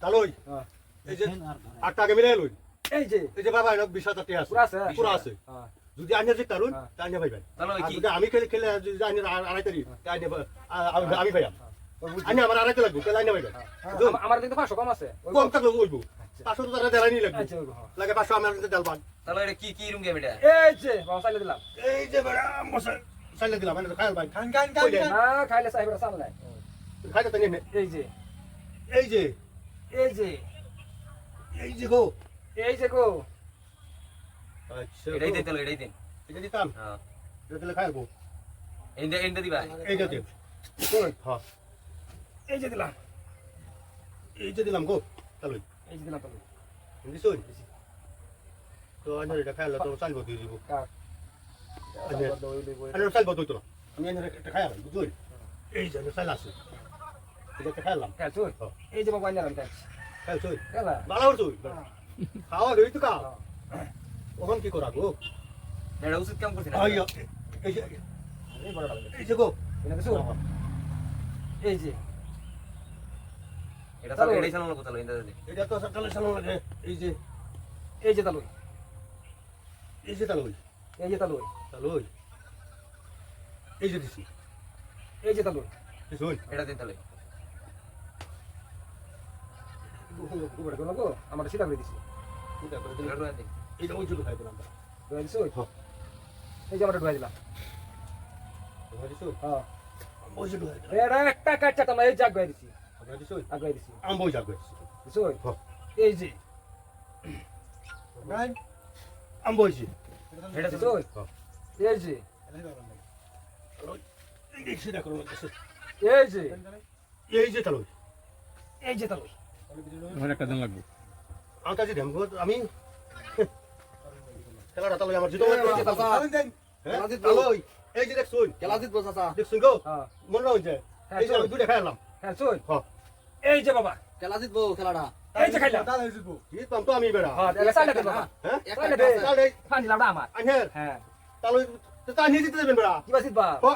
তালই এই যে 8 টাকা মিলাই লই এই যে বাবা এটা 20,000 টাকা আছে পুরো আছে যদি আইনা যে তারুন তাই না ভাইবেন যদি আমি খেলে যদি আইনা আড়াই তারি তাই আমি ভাইয়া আইনা আমার আড়াইতে লাগবে তাই আইনা ভাইবেন আমার কিন্তু 500 কম আছে কম থাকলে ওইবো 500 তো তারা দেলাই নি লাগবে লাগে 500 আমার কিন্তু দেলবান তাহলে এটা কি রুম গেম এটা এই যে বাবা চাইলে দিলাম এই যে বড় মশা চাইলে দিলাম মানে খাইল ভাই খান না খাইলে সাহেবরা চাল নাই খাইতে তো নেই এই যে এই যে এই যে এই যে গো এই যে গো আচ্ছা এটাই দেন তাহলে এটাই দেন এটা দিতাম হ্যাঁ এটা দিলে খাইবো এন্ডা দিবা এই যে দেব হ্যাঁ এই যে দিলাম এই যে দিলাম গো তালই এই যে দিলাম তাহলে দিছুন তো আইনা এটা খাইলে তো চালবো দিয়ে দিব আইনা চালবো দইতো না আমি আইনা এটা খাইলাম বুঝুন এই যে চাল আছে এটা খাইলাম খেলছুন এই যে বাবা আইনারাম খেলছ খাইছুন খেলা ভালো হইছুন খাওয়া দই তো খাও ওখান কি করা গো এটা ওষুধ কাম করছিস না আইয়া এই যে এই বড়টা এই যে গো এটা কিছু এই যে এটা তাহলে এটাই চালানো কথা হলো এন্ডা দে এটা তো সকালে চালানো লাগে এই যে তালুই এই যে তালই এই যে তালুই তালই এই যে দিছি এই যে তালুই দিছুন এটা দেন তাহলে গুবড় কোন গো আমার সিধা করে দিছি এটা করে দিলে এটা দেন এটা ওই জন্য খাইবো আমরা ডুয়াই দিছো এই যে আমরা ডুয়াই দিলাম তোমার দিছুন হ্যাঁ ওই জন্য খাইবো এটা একটা কাটটা তোমরা এই জাগ গাই দিছি আমরা দিছুন আগাই দিছি আম বই যাবে দিছো হ্যাঁ এই যে ভাই আম বইছি এটা দিছো এই যে এই সেটা করো লাগছে এই যে এই যে তালই এই যে তালুই আমার একটা দিন লাগবে আমার কাছে ঢেম গো আমি খেলাটা তালই আমার জিতো লাগছে খান দেন হ্যাঁ তালই এই যে দেখছুন খেলা জিতবো চাচা দেখছুন গো হ্যাঁ মনে হচ্ছে এই যে আমি দুটো খাইলাম খেলছুন হ্যাঁ এই যে বাবা খেলা জিতবো খেলাটা এই যে খাইলাম তাহলে জিতবো কি পাম তো আমি বেড়া হ্যাঁ এটা সাইডে দে বাবা হ্যাঁ সাইডে দে তাহলে ফান দিলাম না আমার আনহের হ্যাঁ তালই তো তা নিয়ে যেতে দেবেন বেড়া কি বাসিত বা ও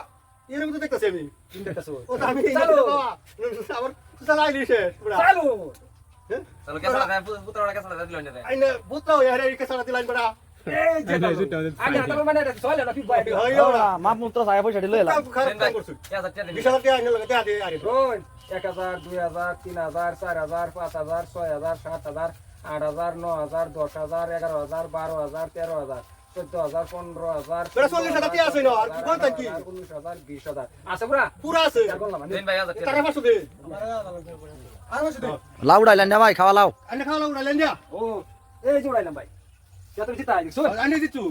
এরকম তো দেখতেছি আমি তিনটা সো ও তো আমি চালু আমার চালাই নিছে বেড়া চালু তাহলে কেসালা দেন পুত্রটা কেসালা দিল এন্ডা দেন আইনে বুতরাও ইয়ারে এই কেসারা দিলাইন বেড়া এই যে আগে তালু মানে এটা সলে না ফিট বয় হইও না মাপ মুত্র সাহেব পয়সা দিল এলা খারাপ দেন ভাই কাম করছুন কেসা টিয়া দেন 20,000 টাকা আইনে লাগে দেয়া দে আরে রোজ 1000 2000 3000 4000 5000 6000 7000 8000 9000 10000 11000 12000 13000 14000 15000 বেড়া 40,000 টাকা আছে না আর কি কোন কি 19000 20000 আছে পুরা পুরা আছে দেন ভাই আজ টাকা পাঁচশো দে আর বসে দে লাউ উড়াইলেন না ভাই খাওয়া লাউ আইনে খাওয়া লাগা উড়াইলেন দিয়া ও এই যে উড়াইলাম ভাই যা তুমি চিতা আইছো আইনে দিছু